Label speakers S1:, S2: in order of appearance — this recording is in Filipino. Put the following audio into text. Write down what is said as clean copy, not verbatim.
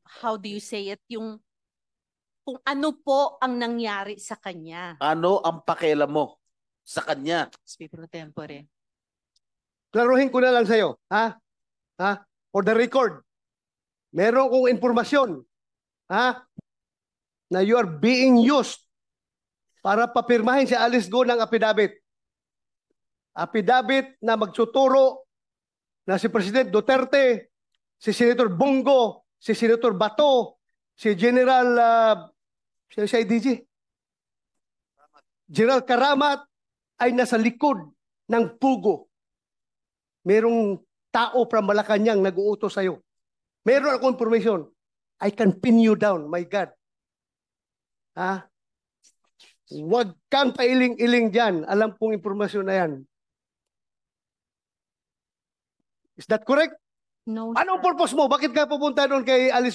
S1: how do you say it, yung kung ano po ang nangyari sa kanya.
S2: Ano ang pakialam mo sa kanya?
S3: Speaker pro tempore.
S4: Klaruhin ko na lang sa'yo, ha? Ha? For the record, meron kong informasyon, ha? Na you are being used para papirmahin si Alice Go ng affidavit. Affidavit na magtuturo na si President Duterte, si Senator Bongo, si Senator Bato, si General si IDG, General Karamat ay nasa likod ng pugo. Merong tao from Malacanang nag-uutos sa'yo. Meron akong information. I can pin you down, my God. Ha? Huwag kang pailing-iling dyan. Alam kong informasyon na yan. Is that correct?
S1: No,
S4: Anong
S1: sir.
S4: purpose mo? Bakit ka pupunta doon kay Alice